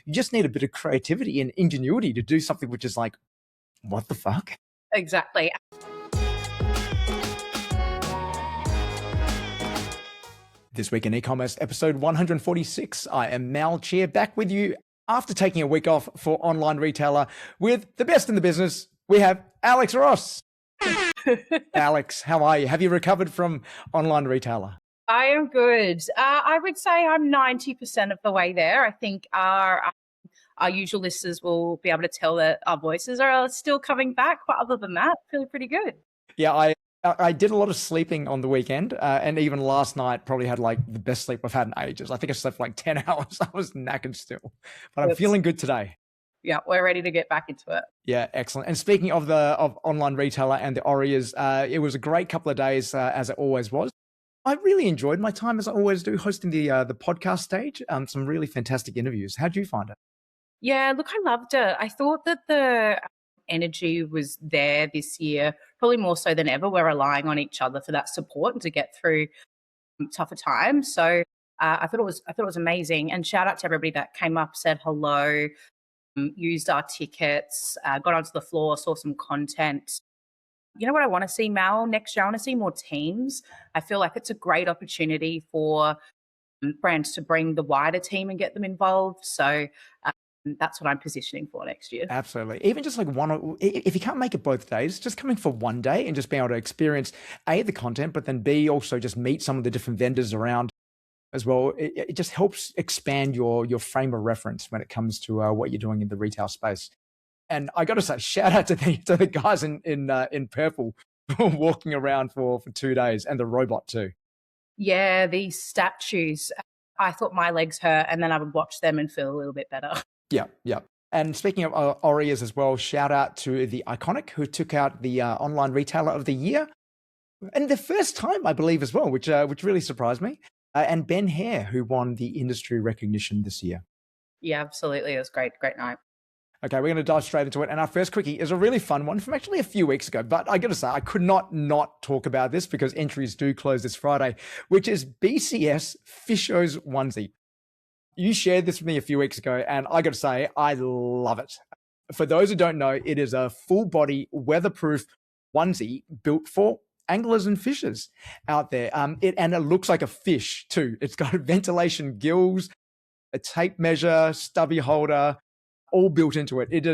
You just need a bit of creativity and ingenuity to do something which is like, what the fuck? Exactly. This week in e-commerce, episode 146. I am Mal Cheer, back with you after taking a week off for online retailer with the best in the business. We have Alex Ross. Alex, how are you? Have you recovered from online retailer? I am good. I would say I'm 90% of the way there. I think our usual listeners will be able to tell that our voices are still coming back. But other than that, feeling pretty good. Yeah, I did a lot of sleeping on the weekend, and even last night probably had like the best sleep I've had in ages. I think I slept like 10 hours. I was knackered still, but I'm feeling good today. Yeah, we're ready to get back into it. Yeah, excellent. And speaking of online retailer and the ORIAS, it was a great couple of days, as it always was. I really enjoyed my time, as I always do, hosting the podcast stage. Some really fantastic interviews. How did you find it? Yeah, look, I loved it. I thought that the energy was there this year, probably more so than ever. We're relying on each other for that support and to get through tougher times. So I thought it was amazing. And shout out to everybody that came up, said hello, used our tickets, got onto the floor, saw some content. You know what I want to see, Mal, next year? I want to see more teams. I feel like it's a great opportunity for brands to bring the wider team and get them involved. So that's what I'm positioning for next year. Absolutely. Even just like if you can't make it both days, just coming for one day and just being able to experience A, the content, but then B, also just meet some of the different vendors around as well. It just helps expand your frame of reference when it comes to what you're doing in the retail space. And I got to say, shout out to the guys in purple walking around for 2 days, and the robot too. Yeah, these statues. I thought my legs hurt, and then I would watch them and feel a little bit better. Yeah. And speaking of ORIAS as well, shout out to the Iconic, who took out the online retailer of the year, and the first time, I believe, as well, which really surprised me. And Ben Hare, who won the industry recognition this year. Yeah, absolutely. It was great night. Okay, we're going to dive straight into it. And our first quickie is a really fun one from actually a few weeks ago. But I got to say, I could not talk about this because entries do close this Friday, which is BCS Fisho's Onesie. You shared this with me a few weeks ago, and I got to say, I love it. For those who don't know, it is a full-body, weatherproof onesie built for anglers and fishers out there. It looks like a fish too. It's got ventilation gills, a tape measure, stubby holder, all built into it. It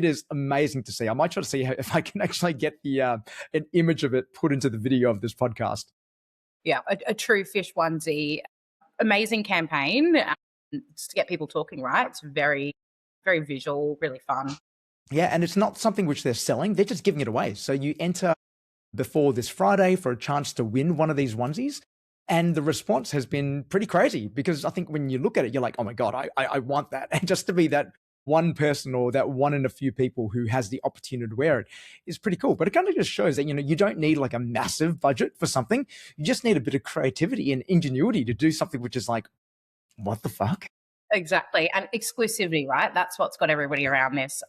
is amazing to see. I might try to see if I can actually get the an image of it put into the video of this podcast. Yeah, a true fish onesie. Amazing campaign. Just to get people talking, right? It's very, very visual, really fun. Yeah, and it's not something which they're selling. They're just giving it away. So you enter before this Friday for a chance to win one of these onesies. And the response has been pretty crazy, because I think when you look at it, you're like, oh my God, I want that. And just to be that one person or that one in a few people who has the opportunity to wear it is pretty cool. But it kind of just shows that, you don't need like a massive budget for something. You just need a bit of creativity and ingenuity to do something which is like, what the fuck? Exactly. And exclusivity, right? That's what's got everybody around this.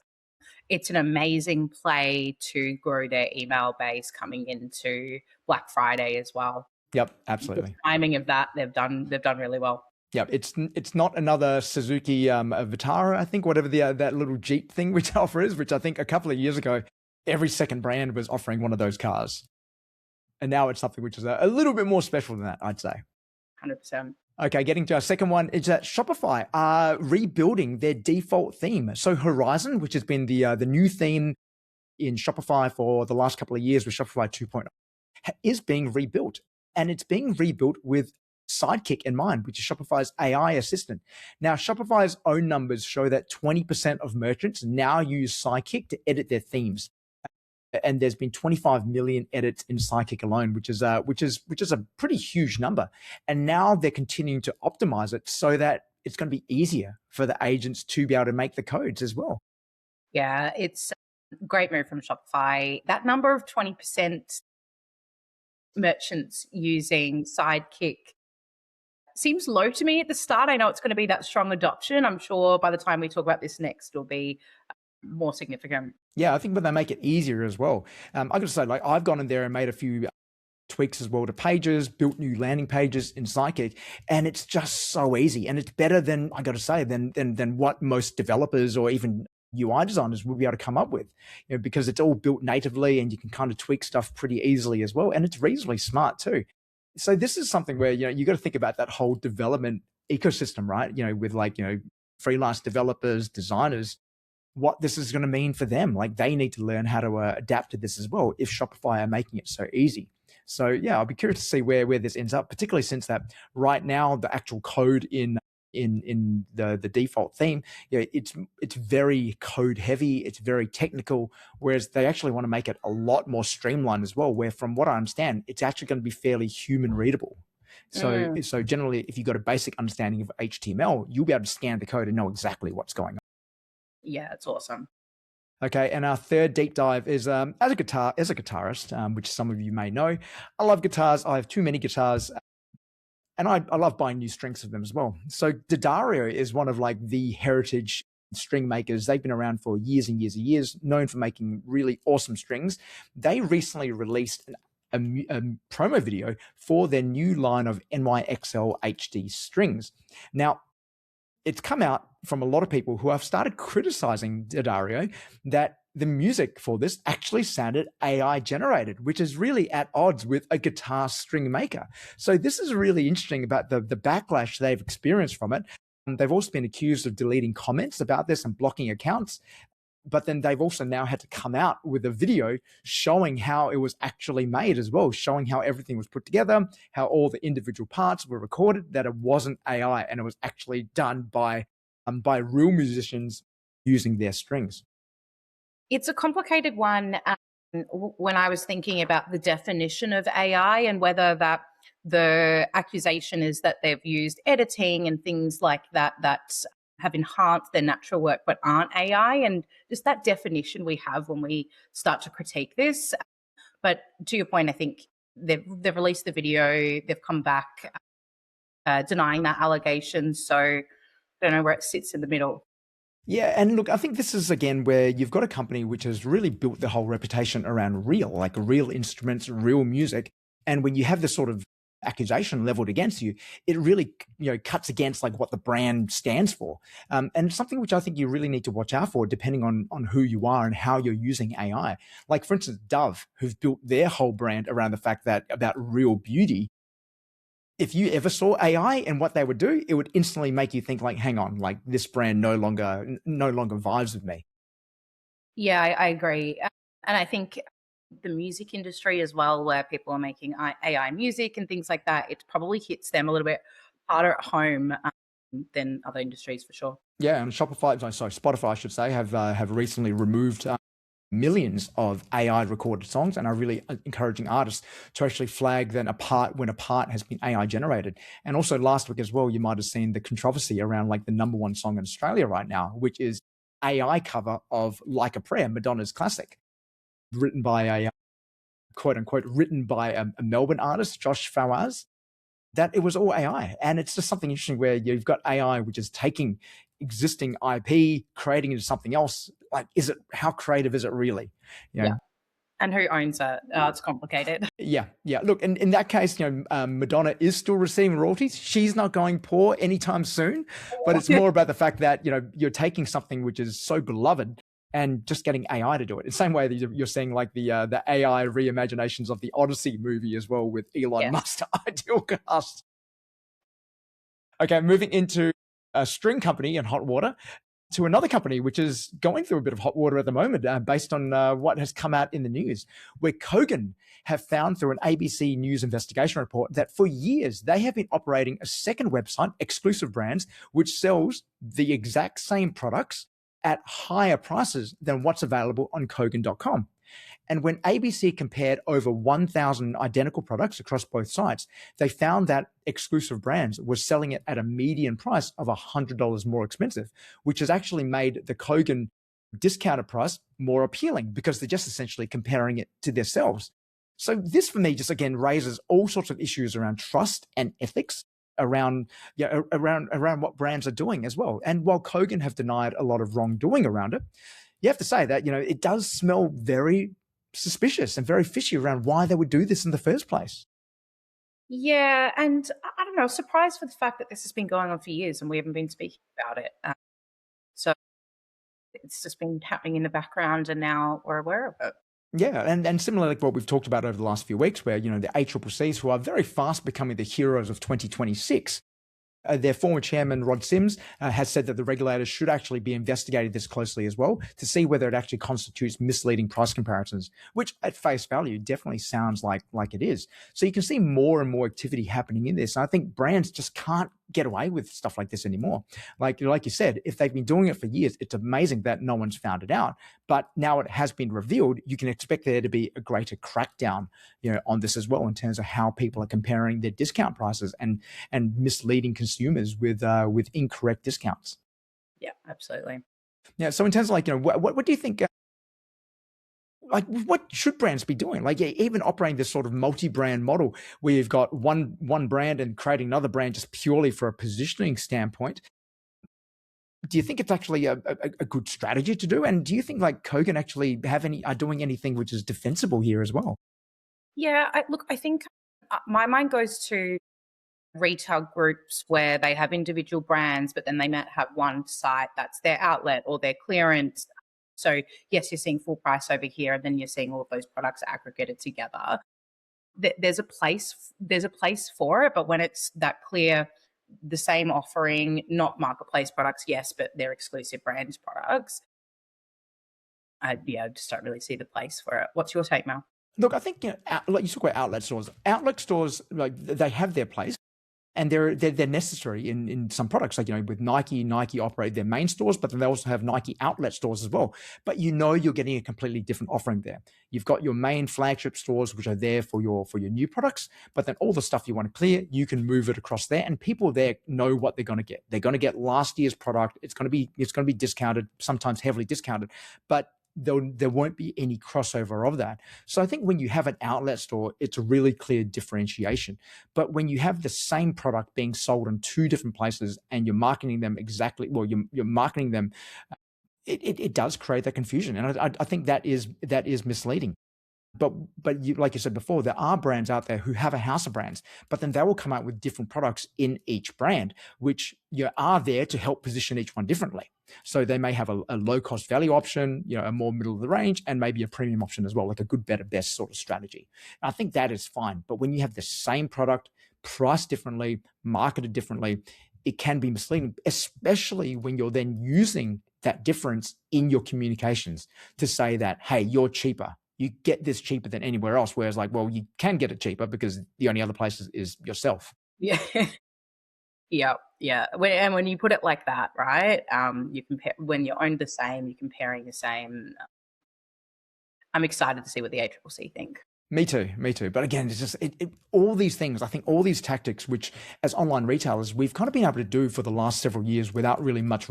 It's an amazing play to grow their email base coming into Black Friday as well. Yep, absolutely. The timing of that, they've done really well. Yeah, it's not another Suzuki Vitara, I think, whatever that little Jeep thing which offer is, which I think a couple of years ago, every second brand was offering one of those cars. And now it's something which is a little bit more special than that, I'd say. 100%. Okay, getting to our second one is that Shopify are rebuilding their default theme. So Horizon, which has been the new theme in Shopify for the last couple of years with Shopify 2.0, is being rebuilt. And it's being rebuilt with Sidekick in mind, which is Shopify's AI assistant. Now, Shopify's own numbers show that 20% of merchants now use Sidekick to edit their themes. And there's been 25 million edits in Sidekick alone, which is a pretty huge number. And now they're continuing to optimize it so that it's going to be easier for the agents to be able to make the codes as well. Yeah, it's a great move from Shopify. That number of 20% merchants using Sidekick seems low to me at the start. I know it's going to be that strong adoption. I'm sure by the time we talk about this next, it'll be more significant. Yeah, I think when they make it easier as well. I got to say, like, I've gone in there and made a few tweaks as well to pages, built new landing pages in Sidekick, and it's just so easy. And it's better than, I got to say, than what most developers or even UI designers would be able to come up with, because it's all built natively and you can kind of tweak stuff pretty easily as well. And it's reasonably smart too. So this is something where, you got to think about that whole development ecosystem, right? With freelance developers, designers, what this is going to mean for them. Like they need to learn how to adapt to this as well if Shopify are making it so easy. So yeah, I'll be curious to see where this ends up, particularly since that right now the actual code in the default theme, it's very code heavy, it's very technical, whereas they actually want to make it a lot more streamlined as well, where from what I understand, it's actually going to be fairly human readable. So generally, if you've got a basic understanding of HTML, you'll be able to scan the code and know exactly what's going on. Yeah, it's awesome. Okay, and our third deep dive is as a guitarist, which some of you may know. I love guitars. I have too many guitars, and I love buying new strings of them as well. So D'Addario is one of the heritage string makers. They've been around for years and years and years, known for making really awesome strings. They recently released a promo video for their new line of NYXL HD strings. Now, it's come out from a lot of people who have started criticizing D'Addario that the music for this actually sounded AI generated, which is really at odds with a guitar string maker. So this is really interesting about the backlash they've experienced from it. They've also been accused of deleting comments about this and blocking accounts. But then they've also now had to come out with a video showing how it was actually made as well, showing how everything was put together, how all the individual parts were recorded, that it wasn't AI and it was actually done by real musicians using their strings. It's a complicated one. When I was thinking about the definition of AI and whether that the accusation is that they've used editing and things like that have enhanced their natural work but aren't AI, and just that definition we have when we start to critique this. But to your point, I think they've released the video, they've come back denying that allegation. So I don't know where it sits in the middle. Yeah, and look, I think this is again where you've got a company which has really built the whole reputation around real instruments, real music. And when you have this sort of accusation leveled against you, it really cuts against what the brand stands for, and it's something which I think you really need to watch out for depending on who you are and how you're using AI. Like for instance, Dove, who've built their whole brand around the fact that about real beauty. If you ever saw AI and what they would do, it would instantly make you think hang on, this brand no longer vibes with me. Yeah, I agree. And I think the music industry as well, where people are making AI music and things like that, it probably hits them a little bit harder at home than other industries for sure. Yeah, and Spotify, I should say, have recently removed millions of AI recorded songs, and are really encouraging artists to actually flag when a part has been AI generated. And also last week as well, you might have seen the controversy around the number one song in Australia right now, which is AI cover of Like a Prayer, Madonna's classic, written by a quote unquote a Melbourne artist, Josh Fawaz. That it was all AI. And it's just something interesting where you've got AI which is taking existing IP, creating it into something else. How creative is it really? Yeah. And who owns it? It's complicated. Yeah. Look, in that case, Madonna is still receiving royalties. She's not going poor anytime soon. But it's more about the fact that you're taking something which is so beloved and just getting AI to do it. In the same way that you're seeing the AI reimaginations of the Odyssey movie as well with Elon Musk, ideal cast. Okay, moving into a string company in hot water to another company which is going through a bit of hot water at the moment based on what has come out in the news, where Kogan have found through an ABC News investigation report that for years they have been operating a second website, Exclusive Brands, which sells the exact same products at higher prices than what's available on Kogan.com. And when ABC compared over 1,000 identical products across both sites, they found that Exclusive Brands was selling it at a median price of $100 more expensive, which has actually made the Kogan discounted price more appealing because they're just essentially comparing it to themselves. So this for me just again raises all sorts of issues around trust and ethics around what brands are doing as well. And while Kogan have denied a lot of wrongdoing around it, you have to say that it does smell very suspicious and very fishy around why they would do this in the first place. Yeah, and I don't know, surprised for the fact that this has been going on for years and we haven't been speaking about it. So it's just been happening in the background, and now we're aware of it. Yeah, and similar like what we've talked about over the last few weeks, where the ACCCs, who are very fast becoming the heroes of 2026. Their former chairman, Rod Sims, has said that the regulators should actually be investigating this closely as well to see whether it actually constitutes misleading price comparisons, which at face value definitely sounds like it is. So you can see more and more activity happening in this. And I think brands just can't get away with stuff like this anymore. Like you said, if they've been doing it for years, it's amazing that no one's found it out. But now it has been revealed, you can expect there to be a greater crackdown, on this as well, in terms of how people are comparing their discount prices and misleading consumers with incorrect discounts. Yeah, absolutely. Yeah. So in terms of what do you think? What should brands be doing? Even operating this sort of multi-brand model where you've got one brand and creating another brand just purely for a positioning standpoint. Do you think it's actually a good strategy to do? And do you think Kogan actually are doing anything which is defensible here as well? Yeah, I think my mind goes to retail groups where they have individual brands, but then they might have one site that's their outlet or their clearance. So yes, you're seeing full price over here, and then you're seeing all of those products aggregated together. There's a place for it, but when it's that clear, the same offering, not marketplace products, yes, but they're exclusive brands products. I just don't really see the place for it. What's your take, Mel? Look, I think like you talk about outlet stores. Outlet stores, they have their place, and they're necessary in some products. With Nike operate their main stores, but then they also have Nike outlet stores as well. But you're getting a completely different offering there. You've got your main flagship stores, which are there for your new products, but then all the stuff you want to clear, you can move it across there, and people there know what they're going to get. They're going to get last year's product. It's going to be discounted, sometimes heavily discounted, but there won't be any crossover of that. So I think when you have an outlet store, it's a really clear differentiation. But when you have the same product being sold in two different places and you're marketing them you're marketing them, it does create that confusion. And I think that is misleading. But like you said before, there are brands out there who have a house of brands, but then they will come out with different products in each brand, which are there to help position each one differently. So they may have a low cost value option, a more middle of the range, and maybe a premium option as well, like a good, better, best sort of strategy. And I think that is fine. But when you have the same product, priced differently, marketed differently, it can be misleading, especially when you're then using that difference in your communications to say that, hey, you're cheaper. You get this cheaper than anywhere else. Whereas you can get it cheaper because the only other place is yourself. Yeah. Yeah. When you put it like that, right? You compare when you're owned the same, you're comparing the same. I'm excited to see what the ACCC think. Me too. But again, it's just all these things. I think all these tactics, which as online retailers we've kind of been able to do for the last several years without really much,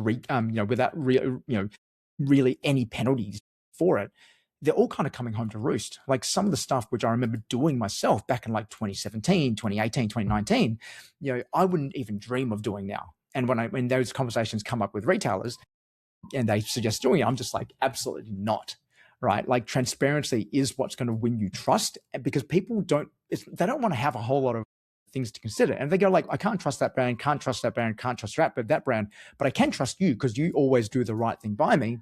really any penalties for it. They're all kind of coming home to roost. Like some of the stuff which I remember doing myself back in 2017, 2018, 2019, I wouldn't even dream of doing now. And when those conversations come up with retailers and they suggest doing it, I'm just like, absolutely not. Right? Transparency is what's going to win you trust, because people they don't want to have a whole lot of things to consider. And they go I can't trust that brand, can't trust that brand, can't trust that brand, but I can trust you because you always do the right thing by me.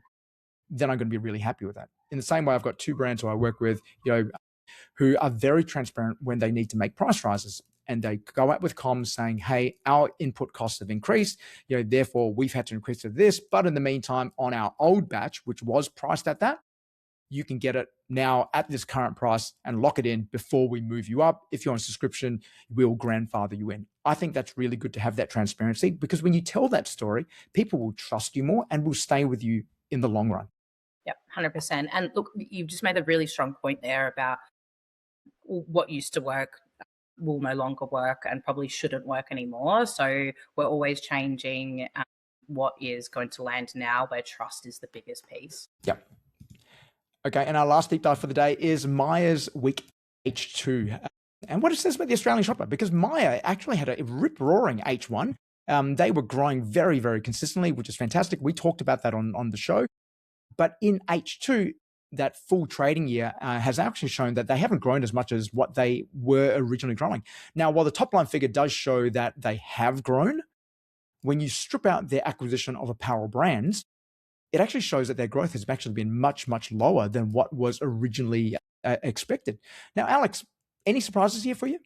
Then I'm going to be really happy with that. In the same way, I've got two brands who I work with, who are very transparent when they need to make price rises. And they go out with comms saying, hey, our input costs have increased, therefore we've had to increase to this. But in the meantime, on our old batch, which was priced at that, you can get it now at this current price and lock it in before we move you up. If you're on subscription, we'll grandfather you in. I think that's really good to have that transparency, because when you tell that story, people will trust you more and will stay with you in the long run. Yep, 100%. And look, you've just made a really strong point there about what used to work will no longer work and probably shouldn't work anymore. So we're always changing what is going to land now, where trust is the biggest piece. Yep. Okay, and our last deep dive for the day is Myer's Week H2. And what it says about the Australian shopper, because Myer actually had a rip-roaring H1. They were growing very, very consistently, which is fantastic. We talked about that on the show. But in H2, that full trading year has actually shown that they haven't grown as much as what they were originally growing. Now, while the top line figure does show that they have grown, when you strip out their acquisition of apparel brands, it actually shows that their growth has actually been much, much lower than what was originally expected. Now, Alex, any surprises here for you?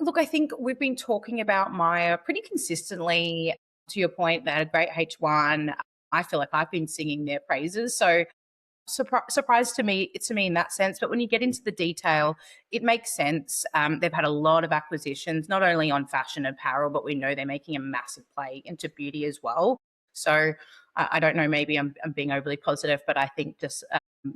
Look, I think we've been talking about Maya pretty consistently. To your point, they had a great H1. I feel like I've been singing their praises. So surprise to me in that sense. But when you get into the detail, it makes sense. They've had a lot of acquisitions, not only on fashion apparel, but we know they're making a massive play into beauty as well. So I don't know, maybe I'm being overly positive, but I think just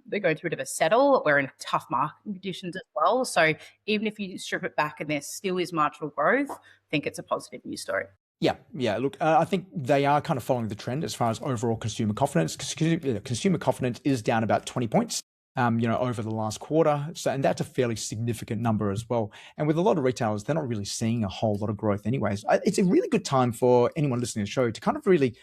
they're going through a bit of a settle. We're in tough market conditions as well. So even if you strip it back and there still is marginal growth, I think it's a positive news story. Yeah. Look, I think they are kind of following the trend as far as overall consumer confidence. Consumer confidence is down about 20 points, over the last quarter. So, and that's a fairly significant number as well. And with a lot of retailers, they're not really seeing a whole lot of growth anyways. It's a really good time for anyone listening to the show to kind of really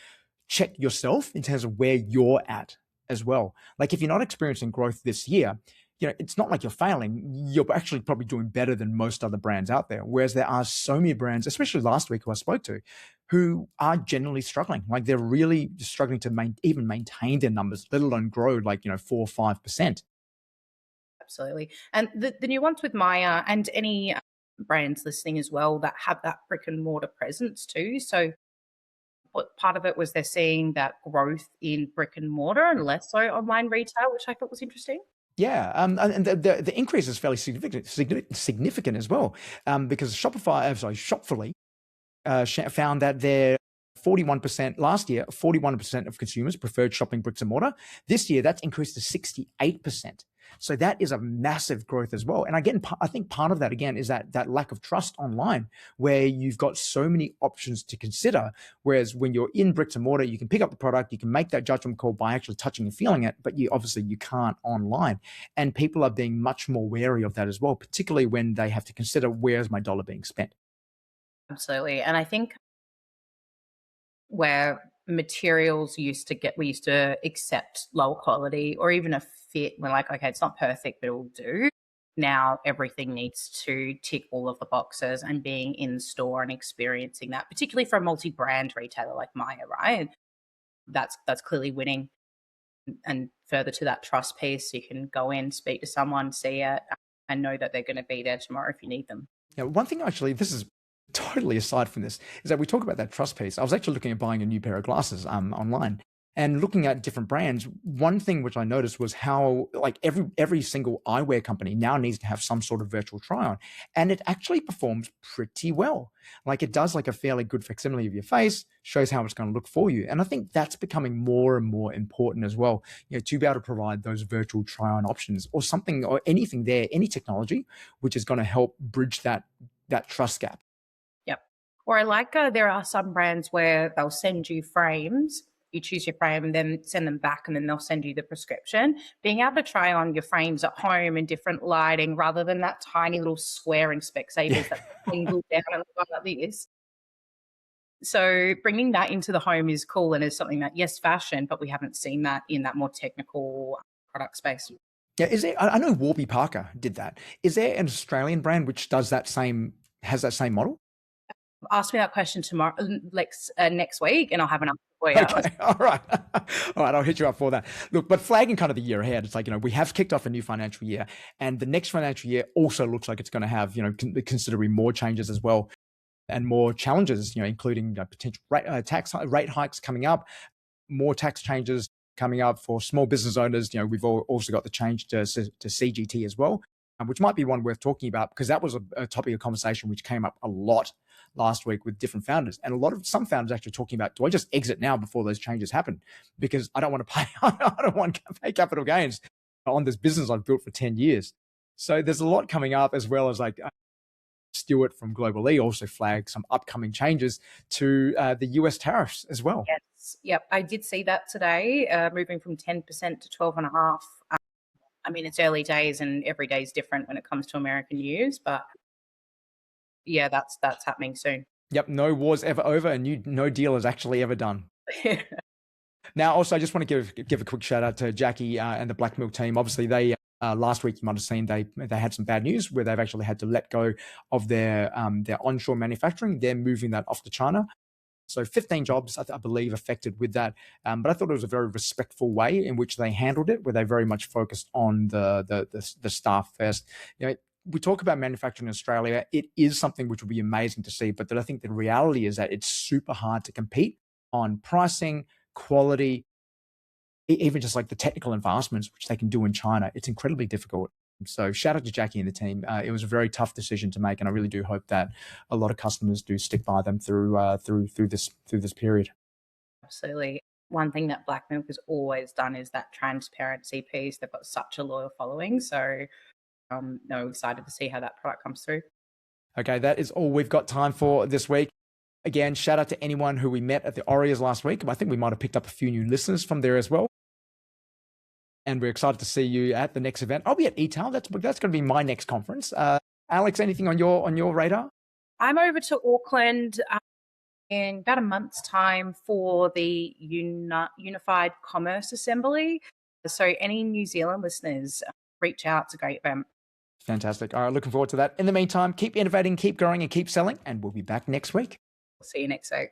check yourself in terms of where you're at as well. Like if you're not experiencing growth this year, it's not like you're failing. You're actually probably doing better than most other brands out there. Whereas there are so many brands, especially last week who I spoke to, who are generally struggling. Like they're really struggling to even maintain their numbers, let alone grow like, 4 or 5%. Absolutely. And the nuance with Maya and any brands listening as well that have that brick and mortar presence too. So what part of it was they're seeing that growth in brick and mortar and less so online retail, which I thought was interesting. Yeah, and the increase is fairly significant as well, because Shopify found that their 41% last year, 41% of consumers preferred shopping bricks and mortar. This year, that's increased to 68%. So that is a massive growth as well. And again, I think part of that again is that lack of trust online, where you've got so many options to consider. Whereas when you're in bricks and mortar, you can pick up the product, you can make that judgment call by actually touching and feeling it, but you can't online. And people are being much more wary of that as well, particularly when they have to consider where's my dollar being spent. Absolutely. And I think where materials we used to accept lower quality or even a fit. We're like, okay, it's not perfect, but it will do. Now everything needs to tick all of the boxes, and being in store and experiencing that, particularly for a multi-brand retailer like Maya, right? That's clearly winning. And further to that trust piece, you can go in, speak to someone, see it, and know that they're going to be there tomorrow if you need them. Yeah, one thing actually, this is totally aside from this, is that we talk about that trust piece. I was actually looking at buying a new pair of glasses online and looking at different brands. One thing which I noticed was how like every single eyewear company now needs to have some sort of virtual try on, and it actually performs pretty well. Like it does like a fairly good facsimile of your face, shows how it's going to look for you. And I think that's becoming more and more important as well, to be able to provide those virtual try on options or something or anything there, any technology which is going to help bridge that trust gap. Yep. Or I like there are some brands where they'll send you frames. You choose your frame and then send them back, and then they'll send you the prescription. Being able to try on your frames at home in different lighting rather than that tiny little square in Specsavers that single down and look like this. So bringing that into the home is cool and is something that, yes, fashion, but we haven't seen that in that more technical product space. Yeah, is there? I know Warby Parker did that. Is there an Australian brand which has that same model? Ask me that question tomorrow, next week, and I'll have an answer for you. Okay, all right. I'll hit you up for that. Look, but flagging kind of the year ahead, it's like, we have kicked off a new financial year, and the next financial year also looks like it's going to have, considerably more changes as well and more challenges, including potential tax rate hikes coming up, more tax changes coming up for small business owners. We've also got the change to CGT as well, which might be one worth talking about, because that was a topic of conversation which came up a lot last week with different founders, and some founders actually talking about, do I just exit now before those changes happen? Because I don't want to pay, I don't want to pay capital gains on this business I've built for 10 years. So there's a lot coming up, as well as like Stuart from Global E also flagged some upcoming changes to the US tariffs as well. Yes. Yep. I did see that today, moving from 10% to 12.5%. I mean, it's early days and every day is different when it comes to American news, but yeah, that's happening soon. Yep, no war's ever over, and no deal is actually ever done. Now, also, I just want to give a quick shout out to Jackie and the Black Milk team. Obviously, they last week you might have seen they had some bad news where they've actually had to let go of their onshore manufacturing. They're moving that off to China. So 15 jobs, I believe, affected with that. But I thought it was a very respectful way in which they handled it, where they very much focused on the staff first. We talk about manufacturing in Australia. It is something which would be amazing to see, but I think the reality is that it's super hard to compete on pricing, quality, even just like the technical advancements which they can do in China. It's incredibly difficult. So shout out to Jackie and the team. It was a very tough decision to make, and I really do hope that a lot of customers do stick by them through this period. Absolutely. One thing that Black Milk has always done is that transparency piece. They've got such a loyal following. So excited to see how that product comes through. Okay, that is all we've got time for this week. Again, shout out to anyone who we met at the ORIAS last week. I think we might have picked up a few new listeners from there as well. And we're excited to see you at the next event. I'll be at ETAL. That's going to be my next conference. Alex, anything on your radar? I'm over to Auckland in about a month's time for the Unified Commerce Assembly. So any New Zealand listeners, reach out. It's a great event. Fantastic. All right, looking forward to that. In the meantime, keep innovating, keep growing, and keep selling. And we'll be back next week. See you next week.